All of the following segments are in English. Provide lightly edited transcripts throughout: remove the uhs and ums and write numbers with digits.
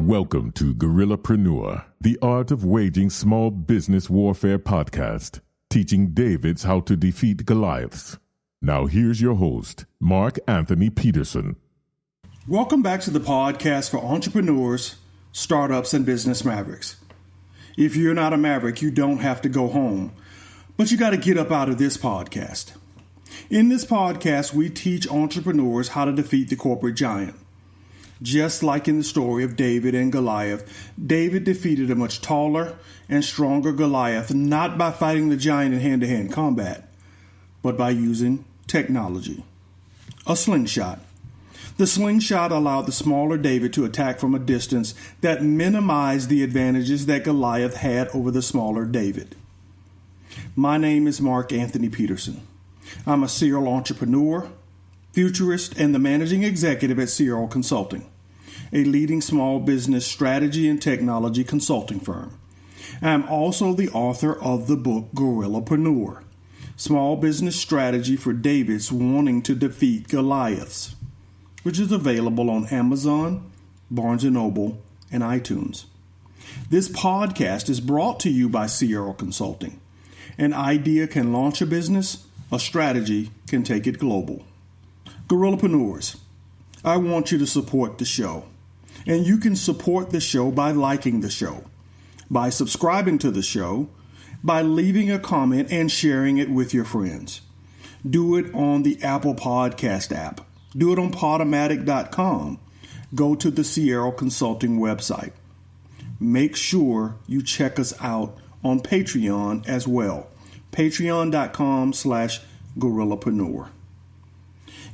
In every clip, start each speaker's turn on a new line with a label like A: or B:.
A: Welcome to Gorillapreneur, the Art of Waging Small Business Warfare podcast, teaching Davids how to defeat Goliaths. Now here's your host, Mark Anthony Peterson.
B: Welcome back to the podcast for entrepreneurs, startups, and business mavericks. If you're not a maverick, you don't have to go home, but you got to get up out of this podcast. In this podcast, we teach entrepreneurs how to defeat the corporate giant. Just like in the story of David and Goliath, David defeated a much taller and stronger Goliath not by fighting the giant in hand-to-hand combat, but by using technology. A slingshot. The slingshot allowed the smaller David to attack from a distance that minimized the advantages that Goliath had over the smaller David. My name is Mark Anthony Peterson. I'm a serial entrepreneur, futurist, and the managing executive at Serial Consulting, a leading small business strategy and technology consulting firm. I'm also the author of the book Gorillapreneur, Small Business Strategy for Davids Wanting to Defeat Goliaths, which is available on Amazon, Barnes & Noble, and iTunes. This podcast is brought to you by Serial Consulting. An idea can launch a business, a strategy can take it global. Gorillapreneurs, I want you to support the show. And you can support the show by liking the show, by subscribing to the show, by leaving a comment and sharing it with your friends. Do it on the Apple Podcast app. Do it on Podomatic.com. Go to the Serial Consulting website. Make sure you check us out on Patreon as well. Patreon.com/Gorillapreneur.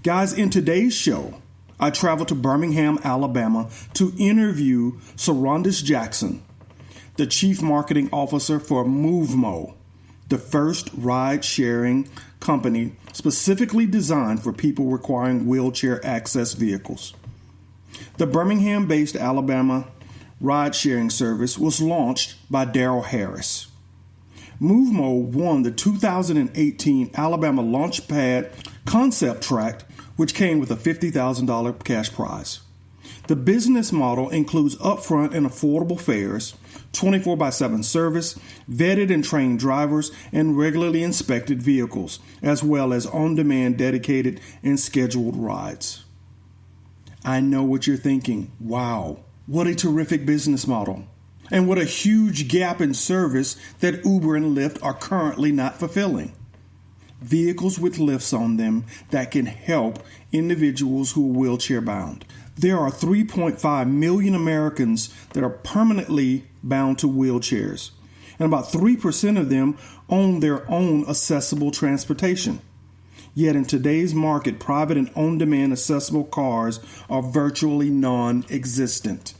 B: Guys, in today's show, I traveled to Birmingham, Alabama to interview Cyrondys Jackson, the Chief Marketing Officer for moovmo, the first ride-sharing company specifically designed for people requiring wheelchair access vehicles. The Birmingham-based Alabama ride-sharing service was launched by Darrell Harris. moovmo won the 2018 Alabama-Launchpad concept track, which came with a $50,000 cash prize. The business model includes upfront and affordable fares, 24/7 service, vetted and trained drivers, and regularly inspected vehicles, as well as on-demand dedicated and scheduled rides. I know what you're thinking. Wow, what a terrific business model. And what a huge gap in service that Uber and Lyft are currently not fulfilling. Vehicles with lifts on them that can help individuals who are wheelchair bound. There are 3.5 million Americans that are permanently bound to wheelchairs, and about 3% of them own their own accessible transportation. Yet in today's market, private and on-demand accessible cars are virtually non-existent.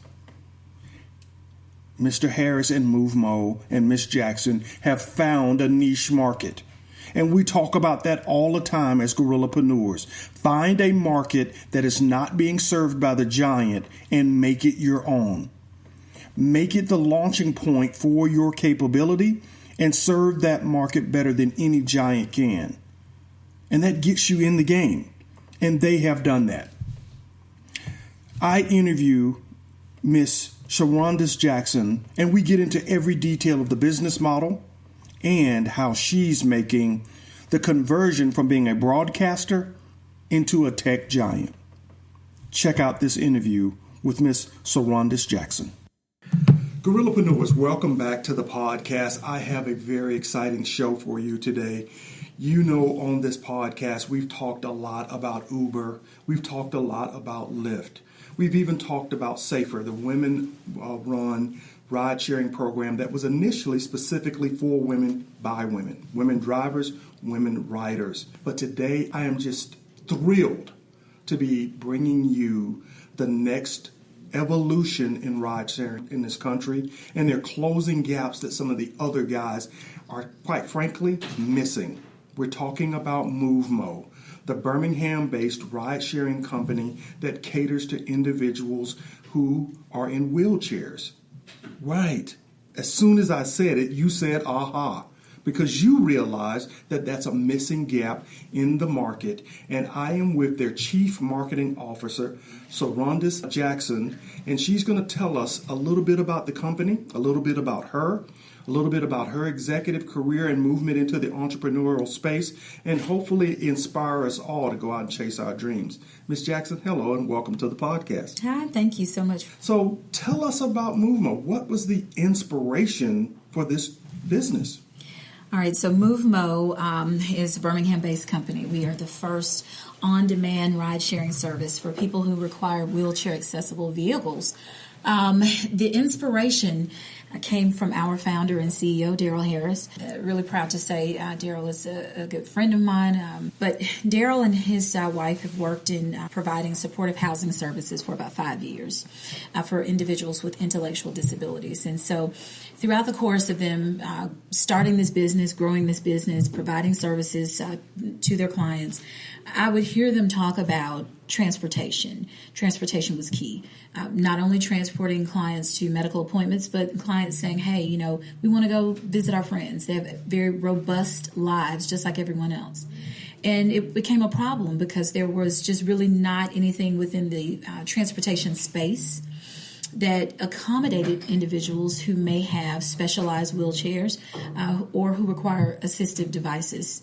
B: Mr. Harris and moovmo and Ms. Jackson have found a niche market. And we talk about that all the time as Gorillapreneurs. Find a market that is not being served by the giant and make it your own. Make it the launching point for your capability and serve that market better than any giant can. And that gets you in the game. And they have done that. I interview Miss Cyrondys Jackson, and we get into every detail of the business model and how she's making the conversion from being a broadcaster into a tech giant. Check out this interview with Miss Cyrondys Jackson. Gorillapreneurs, welcome back to the podcast. I have a very exciting show for you today. You know, on this podcast, we've talked a lot about Uber. We've talked a lot about Lyft. We've even talked about Safer, the women-run ride-sharing program that was initially specifically for women by women drivers, women riders. But today I am just thrilled to be bringing you the next evolution in ride sharing in this country, and they're closing gaps that some of the other guys are, quite frankly, missing. We're talking about moovmo, the Birmingham-based ride-sharing company that caters to individuals who are in wheelchairs. Right. As soon as I said it, you said, aha, because you realize that that's a missing gap in the market. And I am with their Chief Marketing Officer, Cyrondys Jackson, and she's going to tell us a little bit about the company, a little bit about her, a little bit about her executive career and movement into the entrepreneurial space, and hopefully inspire us all to go out and chase our dreams. Ms. Jackson, hello, and welcome to the podcast.
C: Hi, thank you so much.
B: So tell us about moovmo. What was the inspiration for this business?
C: All right, so moovmo is a Birmingham-based company. We are the first on-demand ride-sharing service for people who require wheelchair-accessible vehicles. The inspiration came from our founder and CEO, Darrell Harris. Really proud to say Darrell is a good friend of mine. But Darrell and his wife have worked in providing supportive housing services for about 5 years for individuals with intellectual disabilities. And so throughout the course of them starting this business, growing this business, providing services to their clients, I would hear them talk about transportation. Transportation was key. Not only transporting clients to medical appointments, but clients saying, hey, we want to go visit our friends. They have very robust lives, just like everyone else. And it became a problem because there was just really not anything within the transportation space that accommodated individuals who may have specialized wheelchairs or who require assistive devices.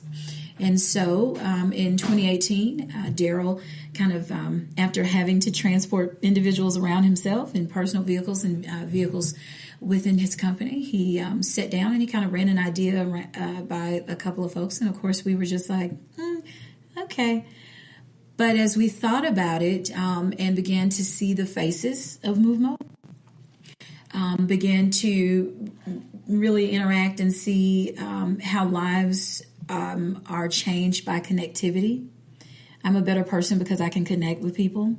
C: And so in 2018, Darrell kind of, after having to transport individuals around himself in personal vehicles and vehicles within his company, he sat down and he kind of ran an idea by a couple of folks. And of course, we were just like, okay. But as we thought about it and began to see the faces of moovmo, began to really interact and see how lives are changed by connectivity. I'm a better person because I can connect with people.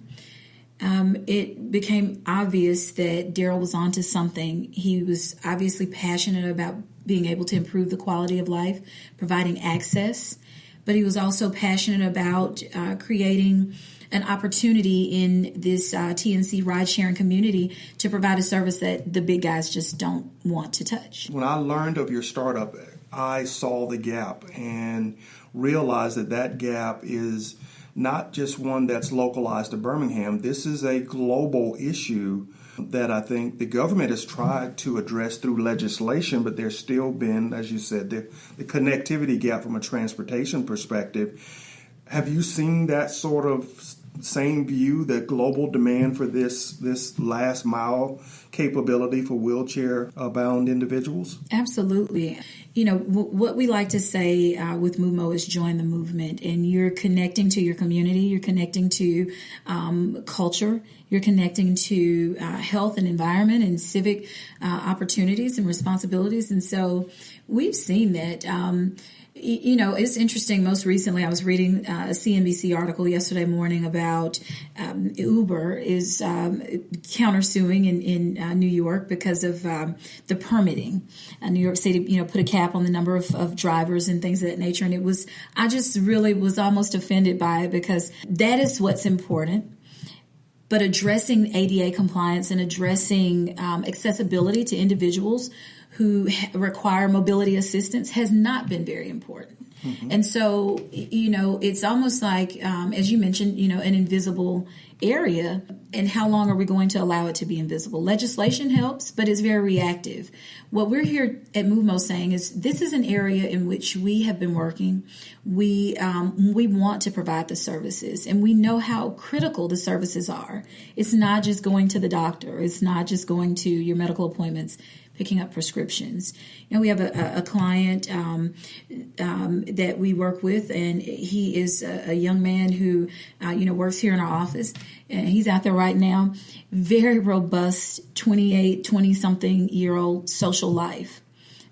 C: It became obvious that Darrell was onto something. He was obviously passionate about being able to improve the quality of life, providing access, but he was also passionate about creating an opportunity in this TNC ride-sharing community to provide a service that the big guys just don't want to touch.
B: When I learned of your startup, I saw the gap and realized that gap is not just one that's localized to Birmingham. This is a global issue that I think the government has tried to address through legislation, but there's still been, as you said, the connectivity gap from a transportation perspective. Have you seen that sort of same view, the global demand for this last mile capability for wheelchair-bound individuals?
C: Absolutely. What we like to say with moovmo is join the movement, and you're connecting to your community, you're connecting to culture, you're connecting to health and environment and civic opportunities and responsibilities. And so we've seen that. It's interesting. Most recently, I was reading a CNBC article yesterday morning about Uber is countersuing in New York because of the permitting. New York City, put a cap on the number of drivers and things of that nature. And I just really was almost offended by it because that is what's important. But addressing ADA compliance and addressing accessibility to individuals who require mobility assistance has not been very important. Mm-hmm. And so, it's almost like, as you mentioned, an invisible area. And how long are we going to allow it to be invisible? Legislation helps, but it's very reactive. What we're here at moovmo saying is this is an area in which we have been working. We want to provide the services, and we know how critical the services are. It's not just going to the doctor. It's not just going to your medical appointments, picking up prescriptions. We have a client that we work with, and he is a young man who, works here in our office. And he's out there right now, very robust 20-something year old social life.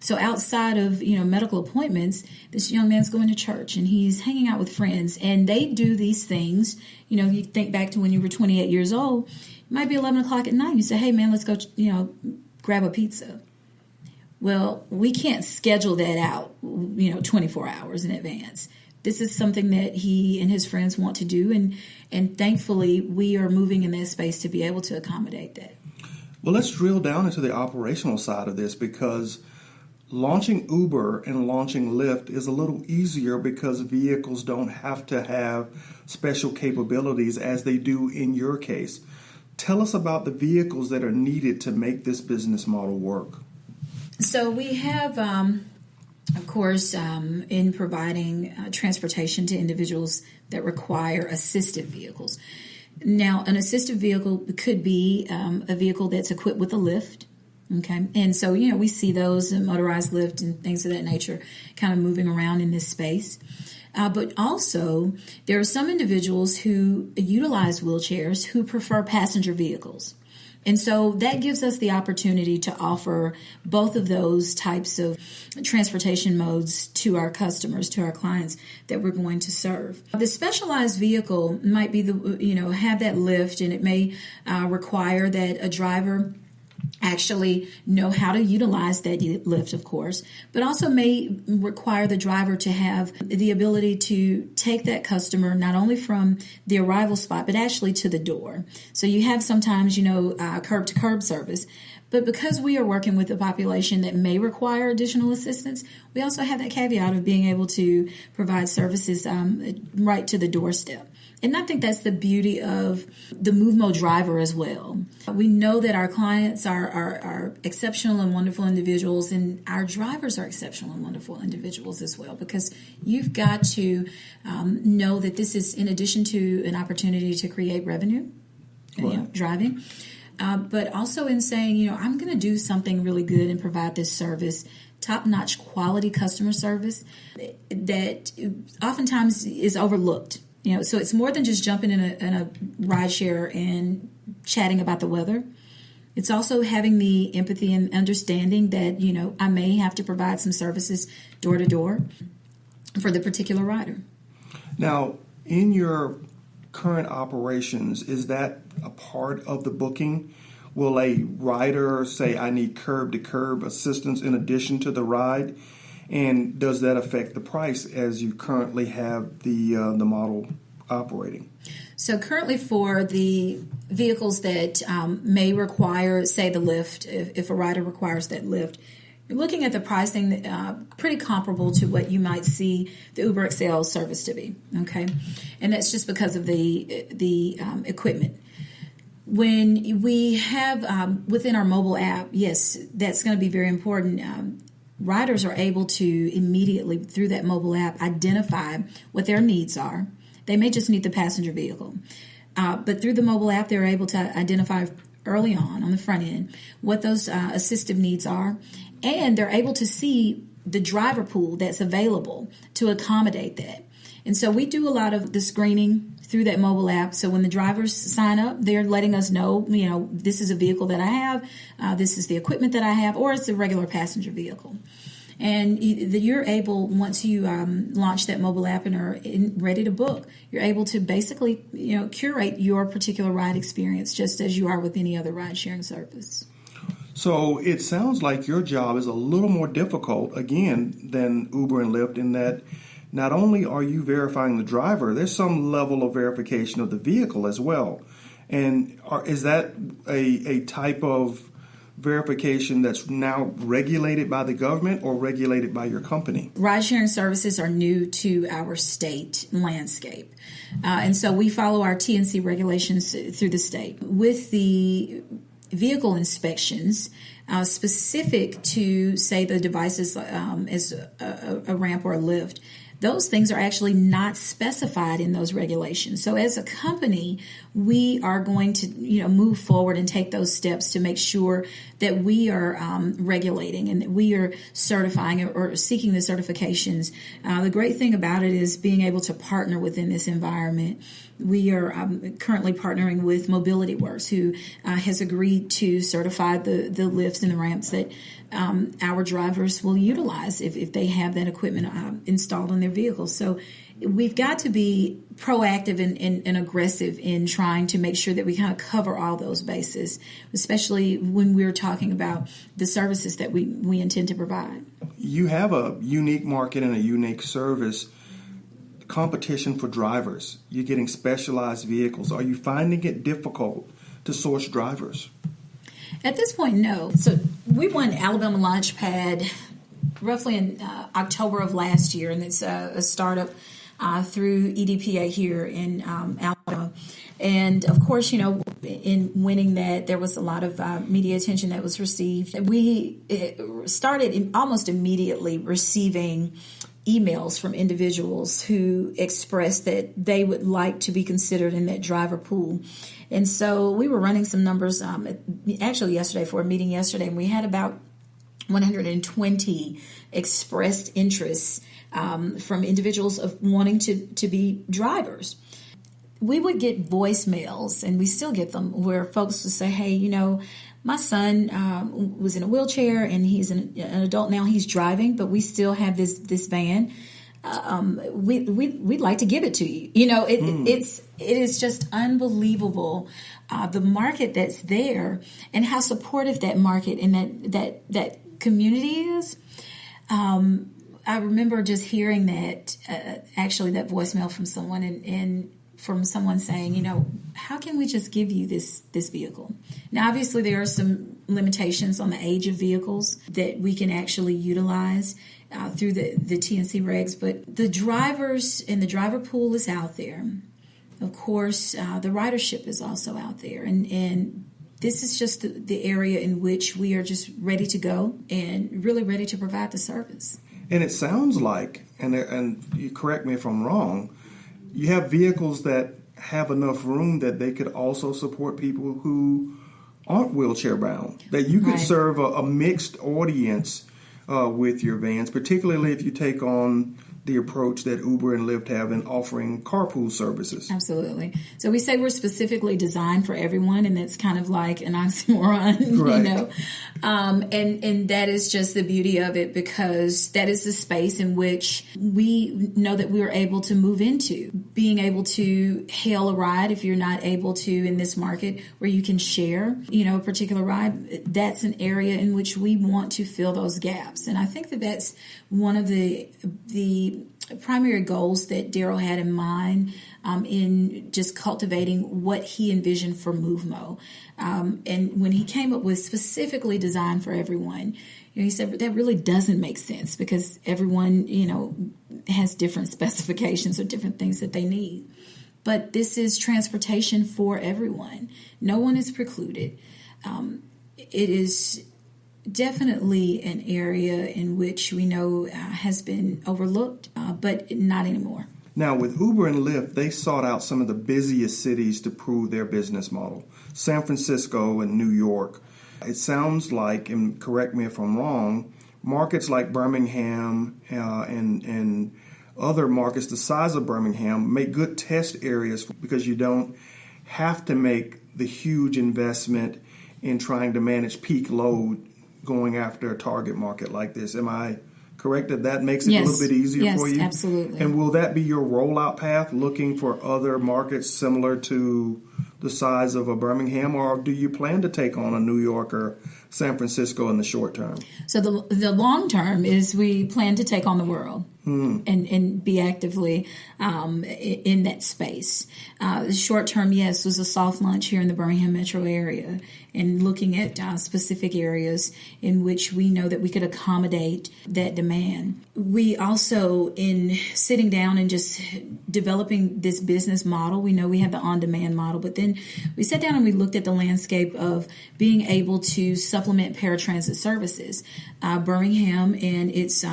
C: So outside of, medical appointments, this young man's going to church and he's hanging out with friends, and they do these things. You think back to when you were 28 years old, it might be 11 o'clock at night. You say, hey man, let's go, grab a pizza. Well, we can't schedule that out, 24 hours in advance. This is something that he and his friends want to do, and thankfully we are moving in that space to be able to accommodate that.
B: Well, let's drill down into the operational side of this, because launching Uber and launching Lyft is a little easier because vehicles don't have to have special capabilities as they do in your case. Tell us about the vehicles that are needed to make this business model work.
C: So we have, of course, in providing transportation to individuals that require assisted vehicles. Now, an assisted vehicle could be a vehicle that's equipped with a lift. Okay. And so, we see those in motorized lift and things of that nature kind of moving around in this space. But also, there are some individuals who utilize wheelchairs who prefer passenger vehicles. And so that gives us the opportunity to offer both of those types of transportation modes to our customers, to our clients that we're going to serve. The specialized vehicle might be have that lift, and it may require that a driver actually know how to utilize that lift, of course, but also may require the driver to have the ability to take that customer not only from the arrival spot, but actually to the door. So you have sometimes, curb to curb service. But because we are working with a population that may require additional assistance, we also have that caveat of being able to provide services right to the doorstep. And I think that's the beauty of the Moovmo driver as well. We know that our clients are exceptional and wonderful individuals, and our drivers are exceptional and wonderful individuals as well, because you've got to know that this is in addition to an opportunity to create revenue, driving, but also in saying, I'm going to do something really good and provide this service, top-notch quality customer service that oftentimes is overlooked. So it's more than just jumping in a ride share and chatting about the weather. It's also having the empathy and understanding that, I may have to provide some services door to door for the particular rider.
B: Now, in your current operations, is that a part of the booking? Will a rider say, I need curb to curb assistance in addition to the ride? And does that affect the price as you currently have the model operating?
C: So currently for the vehicles that may require, say, the lift, if a rider requires that lift, you're looking at the pricing pretty comparable to what you might see the Uber XL service to be, okay? And that's just because of the equipment. When we have within our mobile app, yes, that's going to be very important. Riders are able to immediately, through that mobile app, identify what their needs are. They may just need the passenger vehicle. But through the mobile app, they're able to identify early on the front end what those assistive needs are. And they're able to see the driver pool that's available to accommodate that. And so we do a lot of the screening through that mobile app. So when the drivers sign up, they're letting us know, this is a vehicle that I have, this is the equipment that I have, or it's a regular passenger vehicle. And you're able, once you launch that mobile app and are ready to book, you're able to basically, curate your particular ride experience just as you are with any other ride sharing service.
B: So it sounds like your job is a little more difficult, again, than Uber and Lyft, in that not only are you verifying the driver, there's some level of verification of the vehicle as well. And is that a type of verification that's now regulated by the government or regulated by your company? Ride-sharing
C: services are new to our state landscape. And so we follow our T&C regulations through the state. With the vehicle inspections, specific to, say, the devices as a ramp or a lift, those things are actually not specified in those regulations. So as a company, we are going to move forward and take those steps to make sure that we are regulating and that we are certifying or seeking the certifications. The great thing about it is being able to partner within this environment we are currently partnering with Mobility Works, who has agreed to certify the lifts and the ramps that our drivers will utilize if they have that equipment installed on their vehicles. So we've got to be proactive and aggressive in trying to make sure that we kind of cover all those bases, especially when we're talking about the services that we intend to provide.
B: You have a unique market and a unique service. Competition for drivers. You're getting specialized vehicles. Are you finding it difficult to source drivers?
C: At this point, no. So we won Alabama Launchpad roughly in October of last year, and it's a startup through EDPA here in Alabama. And of course, in winning that, there was a lot of media attention that was received. We started almost immediately receiving emails from individuals who expressed that they would like to be considered in that driver pool. And so we were running some numbers actually yesterday for a meeting yesterday, and we had about 120 expressed interests from individuals of wanting to be drivers. We would get voicemails, and we still get them, where folks would say, hey, my son was in a wheelchair and he's an adult now. He's driving, but we still have this van. We'd like to give it to you. It is just unbelievable the market that's there and how supportive that market and that community is. I remember just hearing that actually that voicemail from someone and from someone saying, how can we just give you this vehicle? Now, obviously, there are some limitations on the age of vehicles that we can actually utilize through the TNC regs, but the drivers and the driver pool is out there. Of course, the ridership is also out there, and this is just the area in which we are just ready to go and really ready to provide the service.
B: And it sounds like, and you correct me if I'm wrong, you have vehicles that have enough room that they could also support people who aren't wheelchair bound, that you could serve a mixed audience with your vans, particularly if you take on the approach that Uber and Lyft have in offering carpool services.
C: Absolutely. So we say we're specifically designed for everyone, and that's kind of like an oxymoron,
B: right.
C: And that is just the beauty of it, because that is the space in which we know that we're able to move into. Being able to hail a ride if you're not able to in this market, where you can share, a particular ride, that's an area in which we want to fill those gaps. And I think that that's one of the primary goals that Darrell had in mind in just cultivating what he envisioned for moovmo. And when he came up with specifically designed for everyone, he said that really doesn't make sense, because everyone, has different specifications or different things that they need. But this is transportation for everyone. No one is precluded. It is definitely an area in which we know has been overlooked, but not anymore.
B: Now, with Uber and Lyft, they sought out some of the busiest cities to prove their business model. San Francisco and New York. It sounds like, and correct me if I'm wrong, markets like Birmingham and other markets the size of Birmingham make good test areas, because you don't have to make the huge investment in trying to manage peak load going after a target market like this. Am I correct that makes it a little bit easier for you?
C: Yes, absolutely.
B: And will that be your rollout path, looking for other markets similar to the size of a Birmingham, or do you plan to take on a New York or San Francisco in the short term?
C: So the long term is we plan to take on the world and be actively in that space. The short term, yes, was a soft launch here in the Birmingham metro area, and looking at specific areas in which we know that we could accommodate that demand. We also, in sitting down and just developing this business model, we know we have the on-demand model, but then we sat down and we looked at the landscape of being able to supplement paratransit services. Birmingham and its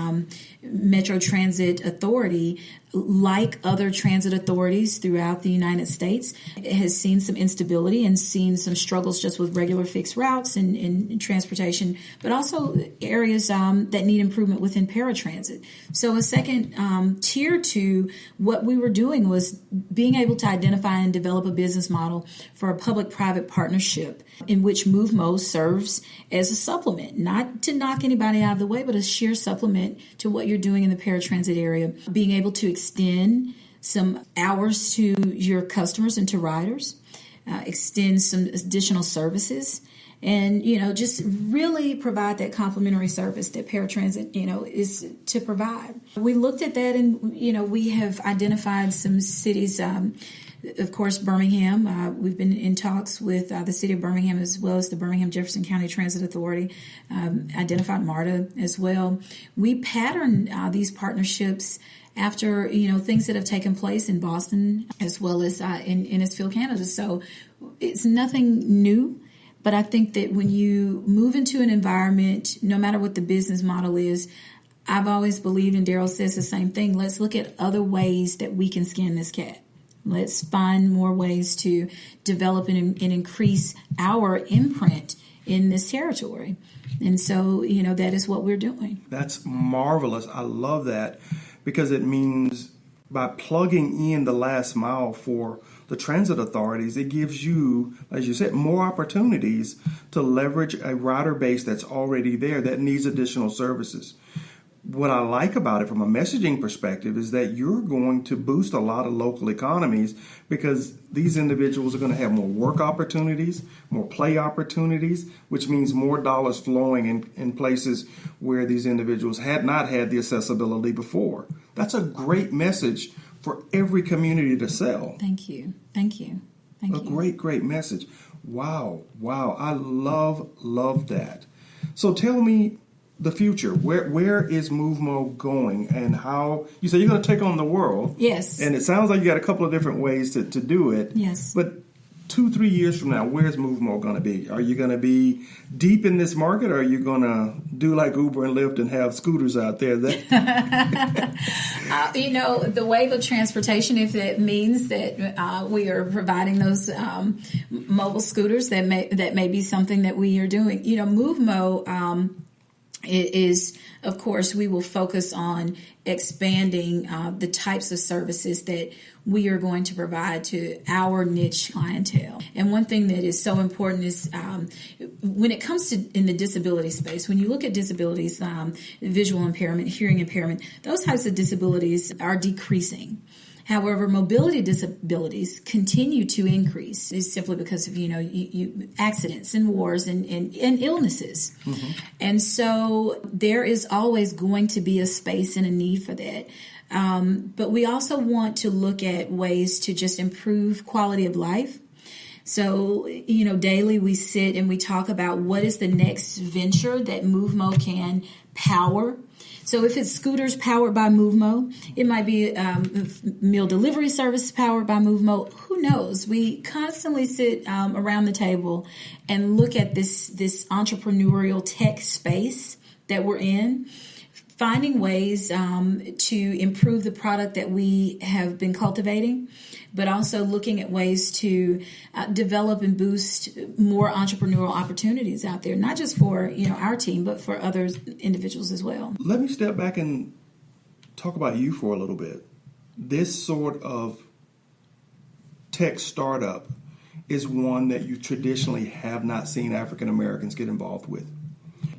C: Metro Transit Authority, like other transit authorities throughout the United States, has seen some instability and seen some struggles just with regular fixed routes and transportation, but also areas that need improvement within paratransit. So a second tier to what we were doing was being able to identify and develop a business model for a public-private partnership in which moovmo serves as a supplement, not to knock anybody out of the way, but a sheer supplement to what you're doing in the paratransit area, being able to extend some hours to your customers and to riders, extend some additional services, and, just really provide that complimentary service that paratransit, is to provide. We looked at that and, we have identified some cities, of course, Birmingham. We've been in talks with the city of Birmingham as well as the Birmingham-Jefferson County Transit Authority, identified MARTA as well. We pattern these partnerships after, things that have taken place in Boston as well as in Innisfield, Canada. So it's nothing new. But I think that when you move into an environment, no matter what the business model is, I've always believed, and Darrell says the same thing, let's look at other ways that we can skin this cat. Let's find more ways to develop and increase our imprint in this territory. And so, that is what we're doing.
B: That's marvelous. I love that, because it means by plugging in the last mile for the transit authorities, it gives you, as you said, more opportunities to leverage a rider base that's already there that needs additional services. What I like about it from a messaging perspective is that you're going to boost a lot of local economies, because these individuals are going to have more work opportunities, more play opportunities, which means more dollars flowing in places where these individuals had not had the accessibility before. That's a great message for every community to sell.
C: Thank you.
B: Great message. Wow. I love that. So tell me the future. Where is moovmo going, and how? You say you're going to take on the world.
C: Yes.
B: And it sounds like you got a couple of different ways to do it.
C: Yes.
B: But 2-3 years from now, where's moovmo going to be? Are you going to be deep in this market, or are you going to do like Uber and Lyft and have scooters out there?
C: The wave of transportation, if it means that we are providing those mobile scooters, that may be something that we are doing. moovmo. It is, of course, we will focus on expanding the types of services that we are going to provide to our niche clientele. And one thing that is so important is when it comes to in the disability space, when you look at disabilities, visual impairment, hearing impairment, those types of disabilities are decreasing. However, mobility disabilities continue to increase. It's simply because of, accidents and wars and illnesses. Mm-hmm. And so there is always going to be a space and a need for that. But we also want to look at ways to just improve quality of life. So, daily we sit and we talk about what is the next venture that moovmo can power. So if it's scooters powered by moovmo, it might be meal delivery service powered by moovmo. Who knows? We constantly sit around the table and look at this entrepreneurial tech space that we're in, finding ways to improve the product that we have been cultivating, but also looking at ways to develop and boost more entrepreneurial opportunities out there, not just for our team, but for other individuals as well.
B: Let me step back and talk about you for a little bit. This sort of tech startup is one that you traditionally have not seen African Americans get involved with.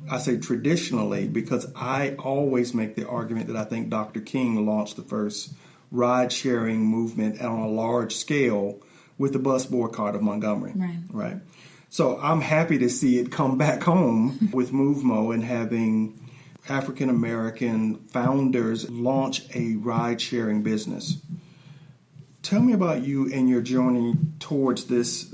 B: I say traditionally because I always make the argument that I think Dr. King launched the first ride-sharing movement on a large scale with the bus boycott of Montgomery. Right. So I'm happy to see it come back home with moovmo and having African American founders launch a ride-sharing business. Tell me about you and your journey towards this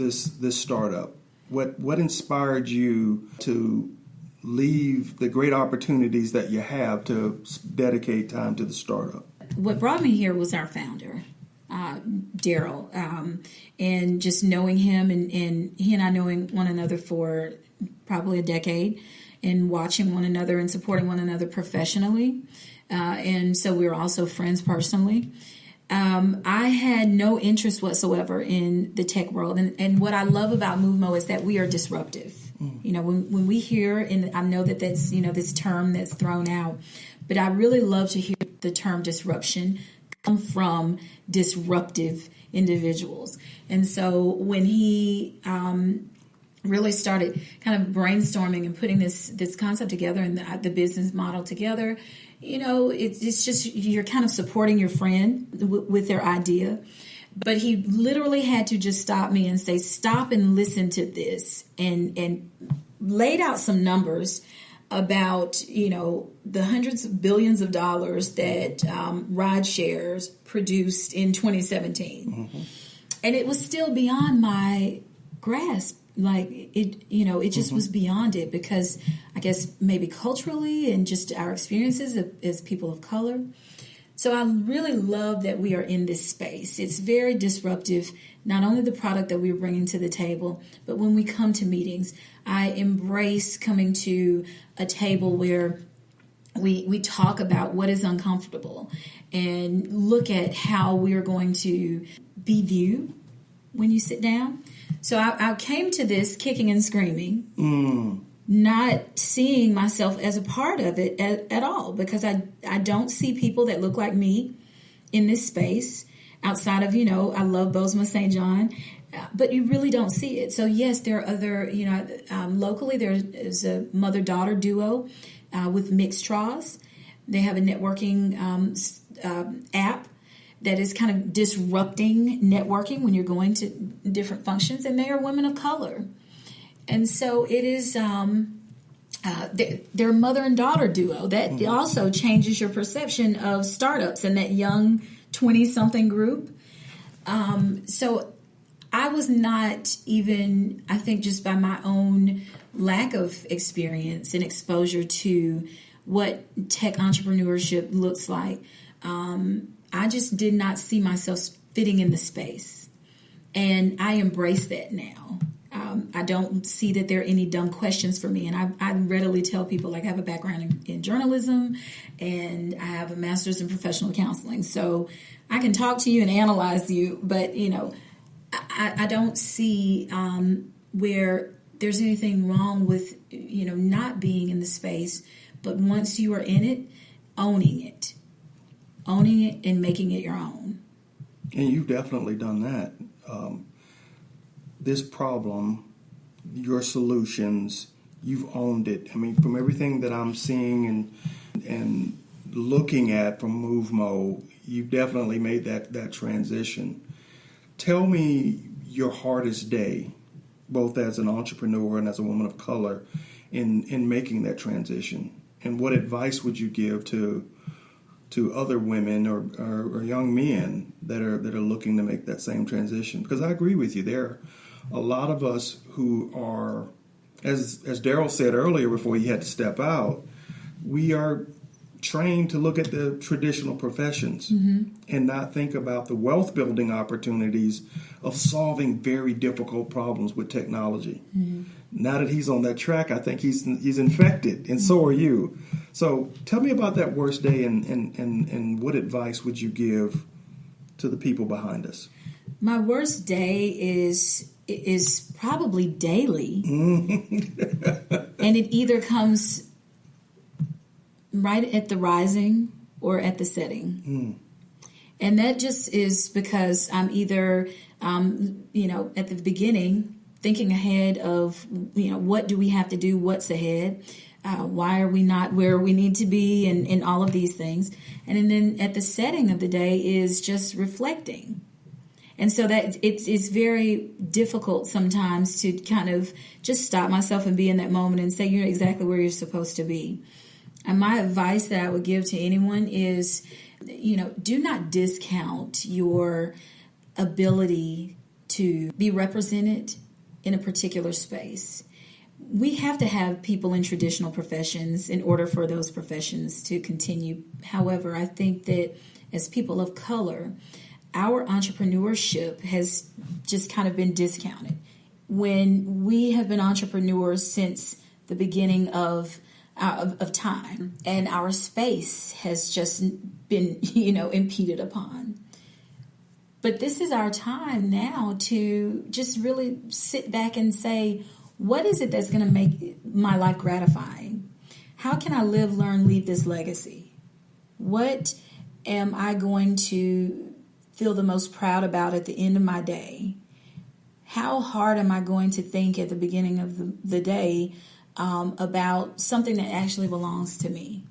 B: startup. What inspired you to leave the great opportunities that you have to dedicate time to the startup?
C: What brought me here was our founder, Darrell, and just knowing him and he and I knowing one another for probably a decade and watching one another and supporting one another professionally. And so we were also friends personally. I had no interest whatsoever in the tech world. And what I love about Moovmo is that we are disruptive. You know, when we hear, and I know that that's, you know, this term that's thrown out, but I really love to hear the term disruption come from disruptive individuals. And so when he really started kind of brainstorming and putting this concept together and the business model together, you know, it's just you're kind of supporting your friend with their idea. But he literally had to just stop me and say, stop and listen to this, and laid out some numbers about, you know, the hundreds of billions of dollars that ride shares produced in 2017. Mm-hmm. And it was still beyond my grasp. Like it, you know, it just was beyond it, because I guess maybe culturally and just our experiences as people of color. So I really love that we are in this space. It's very disruptive, not only the product that we're bringing to the table, but when we come to meetings, I embrace coming to a table where we talk about what is uncomfortable and look at how we are going to be viewed when you sit down. So I came to this kicking and screaming, not seeing myself as a part of it at all, because I don't see people that look like me in this space outside of, you know, I love Bozeman St. John, but you really don't see it. So yes, there are other, you know, locally there's a mother-daughter duo with Mixed Straws. They have a networking app that is kind of disrupting networking when you're going to different functions, and they are women of color. And so it is their mother and daughter duo that also changes your perception of startups and that young 20-something group. So I was not even, I think just by my own lack of experience and exposure to what tech entrepreneurship looks like, I just did not see myself fitting in the space. And I embrace that now. I don't see that there are any dumb questions for me. And I readily tell people, like, I have a background in journalism and I have a master's in professional counseling. So I can talk to you and analyze you, but, you know, I don't see where there's anything wrong with, you know, not being in the space. But once you are in it, owning it and making it your own.
B: And you've definitely done that. This problem, your solutions, you've owned it. I mean, from everything that I'm seeing and looking at from Moovmo, you've definitely made that transition. Tell me your hardest day, both as an entrepreneur and as a woman of color, in making that transition. And what advice would you give to other women or young men that are looking to make that same transition? Because I agree with you. There are a lot of us who are, as Darrell said earlier before he had to step out, we are trained to look at the traditional professions and not think about the wealth building opportunities of solving very difficult problems with technology. Now that he's on that track, I think he's infected, and so are you. So tell me about that worst day and what advice would you give to the people behind us?
C: My worst day is probably daily. And it either comes right at the rising or at the setting. And that just is because I'm either, at the beginning, thinking ahead of, what do we have to do? What's ahead? Why are we not where we need to be? And all of these things. And then at the setting of the day is just reflecting. And so that it's very difficult sometimes to kind of just stop myself and be in that moment and say, you're exactly where you're supposed to be. And my advice that I would give to anyone is, do not discount your ability to be represented in a particular space. We have to have people in traditional professions in order for those professions to continue. However, I think that as people of color, our entrepreneurship has just kind of been discounted. When we have been entrepreneurs since the beginning of of time, and our space has just been, impeded upon. But this is our time now to just really sit back and say, what is it that's going to make my life gratifying? How can I live, learn, leave this legacy? What am I going to feel the most proud about at the end of my day? How hard am I going to think at the beginning of the day about something that actually belongs to me?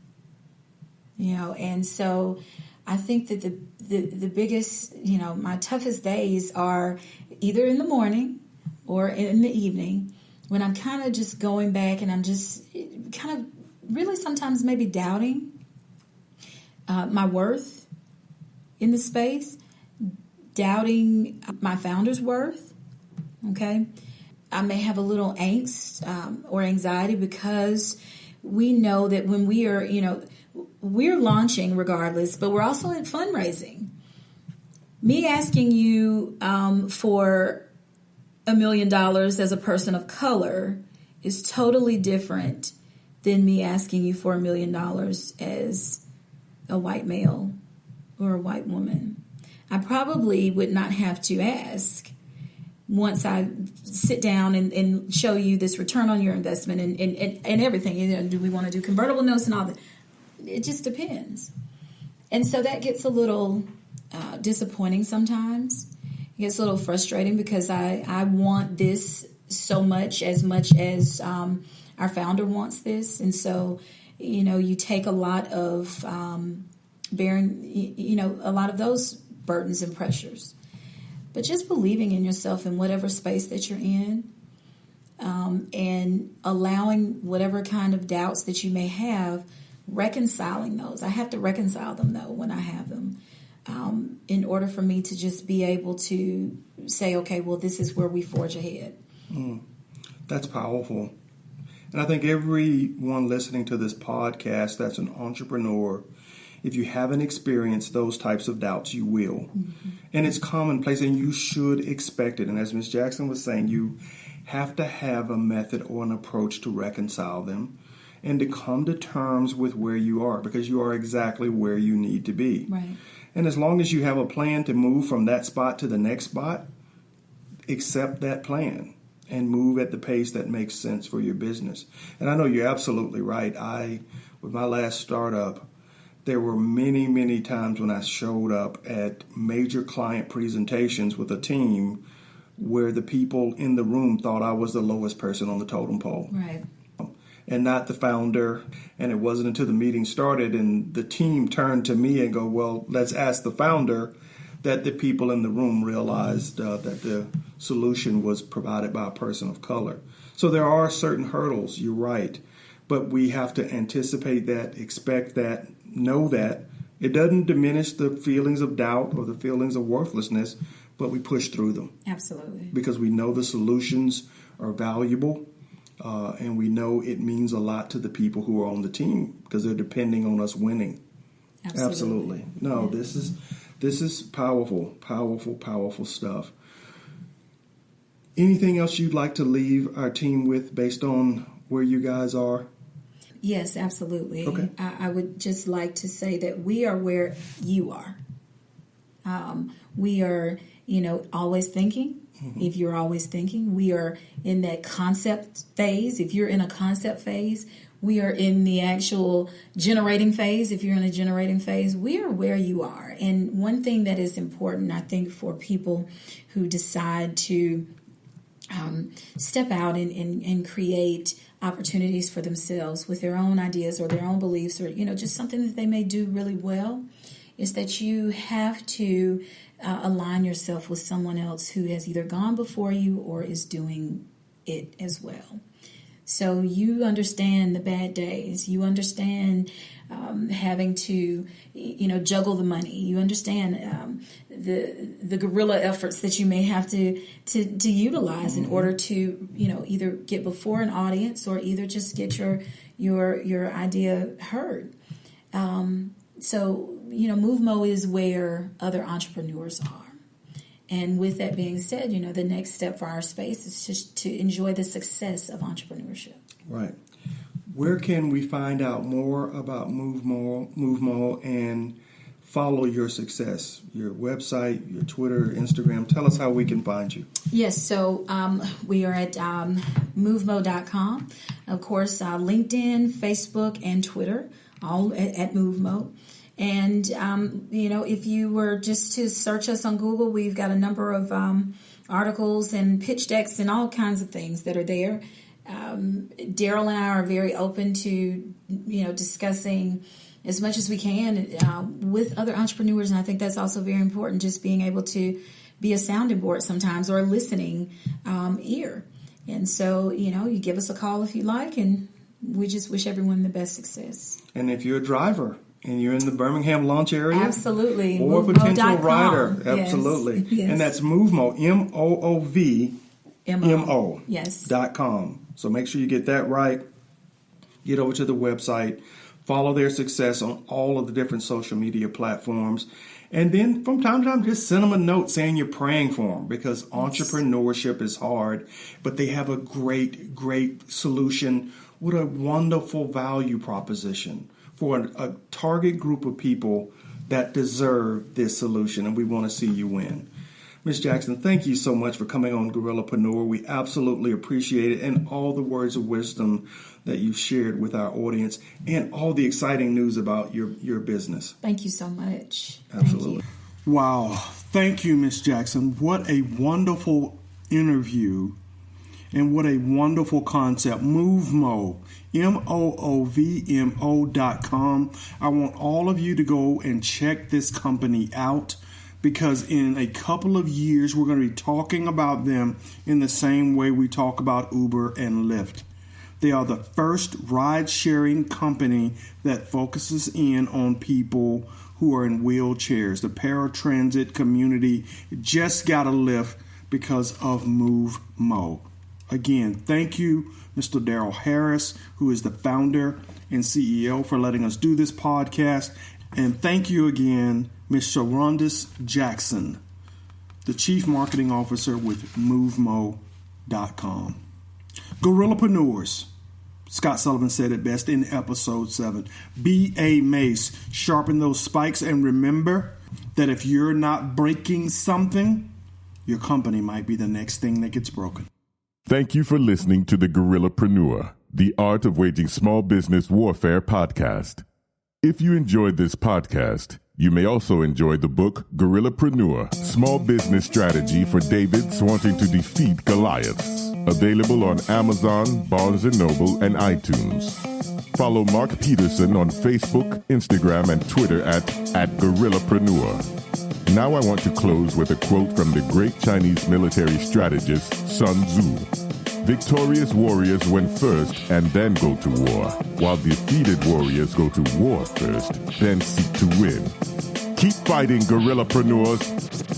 C: And so I think that the biggest, my toughest days are either in the morning or in the evening, when I'm kind of just going back and I'm just kind of really sometimes maybe doubting my worth in the space, doubting my founder's worth. Okay, I may have a little angst or anxiety because we know that when we are, we're launching regardless, but we're also in fundraising. Me asking you for $1 million as a person of color is totally different than me asking you for $1 million as a white male or a white woman. I probably would not have to ask once I sit down and show you this return on your investment and everything. Do we want to do convertible notes and all that? It just depends. And so that gets a little disappointing sometimes. It gets a little frustrating because I want this so much as our founder wants this. And so, you take a lot of bearing, a lot of those burdens and pressures. But just believing in yourself in whatever space that you're in, and allowing whatever kind of doubts that you may have, reconciling those. I have to reconcile them, though, when I have them, in order for me to just be able to say, okay, well, this is where we forge ahead.
B: That's powerful. And I think everyone listening to this podcast that's an entrepreneur, if you haven't experienced those types of doubts, you will. Mm-hmm. And it's commonplace, and you should expect it. And as Ms. Jackson was saying, you have to have a method or an approach to reconcile them and to come to terms with where you are, because you are exactly where you need to be.
C: Right.
B: And as long as you have a plan to move from that spot to the next spot, accept that plan and move at the pace that makes sense for your business. And I know you're absolutely right. With my last startup, there were many, many times when I showed up at major client presentations with a team where the people in the room thought I was the lowest person on the totem pole.
C: Right.
B: And not the founder. And it wasn't until the meeting started and the team turned to me and go, well, let's ask the founder, that the people in the room realized that the solution was provided by a person of color. So there are certain hurdles, you're right. But we have to anticipate that, expect that, know that. It doesn't diminish the feelings of doubt or the feelings of worthlessness, but we push through them.
C: Absolutely.
B: Because we know the solutions are valuable, and we know it means a lot to the people who are on the team because they're depending on us winning. Absolutely. No, yeah. This is powerful, powerful, powerful stuff. Anything else you'd like to leave our team with based on where you guys are?
C: Yes, absolutely.
B: Okay.
C: I would just like to say that we are where you are. We are, always thinking. Mm-hmm. If you're always thinking, we are in that concept phase. If you're in a concept phase, we are in the actual generating phase. If you're in a generating phase, we are where you are. And one thing that is important, I think, for people who decide to step out and create opportunities for themselves with their own ideas or their own beliefs, or just something that they may do really well, is that you have to align yourself with someone else who has either gone before you or is doing it as well. So you understand the bad days. You understand having to, juggle the money. You understand the guerrilla efforts that you may have to utilize in order to, either get before an audience or either just get your idea heard. So, Moovmo is where other entrepreneurs are. And with that being said, the next step for our space is just to enjoy the success of entrepreneurship.
B: Right. where can we find out more about Moovmo, and follow your success? Your website, your Twitter, Instagram. Tell us how we can find you.
C: Yes, so we are at moovmo.com. Of course, LinkedIn, Facebook, and Twitter, all at Moovmo. And, if you were just to search us on Google, we've got a number of articles and pitch decks and all kinds of things that are there. Darrell and I are very open to, discussing as much as we can with other entrepreneurs. And I think that's also very important, just being able to be a sounding board sometimes, or a listening ear. And so, you give us a call if you like, and we just wish everyone the best success.
B: And if you're a driver and you're in the Birmingham launch area,
C: absolutely,
B: or a potential
C: moovmo.com.
B: rider, absolutely.
C: Yes.
B: And that's Moovmo, MOOVMO.
C: Yes.
B: .com. So make sure you get that right. Get over to the website. Follow their success on all of the different social media platforms. And then from time to time, just send them a note saying you're praying for them, because entrepreneurship is hard, but they have a great, great solution with a wonderful value proposition for a target group of people that deserve this solution, and we want to see you win. Ms. Jackson, thank you so much for coming on Gorillapreneur. We absolutely appreciate it, and all the words of wisdom that you've shared with our audience, and all the exciting news about your business.
C: Thank you so much.
B: Absolutely.
D: Wow. Thank you, Ms. Jackson. What a wonderful interview, and what a wonderful concept. Moovmo, moovmo.com. I want all of you to go and check this company out, because in a couple of years, we're going to be talking about them in the same way we talk about Uber and Lyft. They are the first ride-sharing company that focuses in on people who are in wheelchairs. The paratransit community just got a lift because of Moovmo. Again, thank you, Mr. Darrell Harris, who is the founder and CEO, for letting us do this podcast. And thank you again, Ms. Cyrondys Jackson, the Chief Marketing Officer with moovmo.com. Gorillapreneurs. Scott Sullivan said it best in episode 7. Be a mace. Sharpen those spikes, and remember that if you're not breaking something, your company might be the next thing that gets broken.
A: Thank you for listening to the Gorillapreneur, the Art of Waging Small Business Warfare podcast. If you enjoyed this podcast, you may also enjoy the book Gorillapreneur, Small Business Strategy for Davids Wanting to Defeat Goliaths. Available on Amazon, Barnes & Noble, and iTunes. Follow Mark Peterson on Facebook, Instagram, and Twitter at Gorillapreneur. Now I want to close with a quote from the great Chinese military strategist Sun Tzu. Victorious warriors win first and then go to war, while defeated warriors go to war first, then seek to win. Keep fighting, Gorillapreneurs.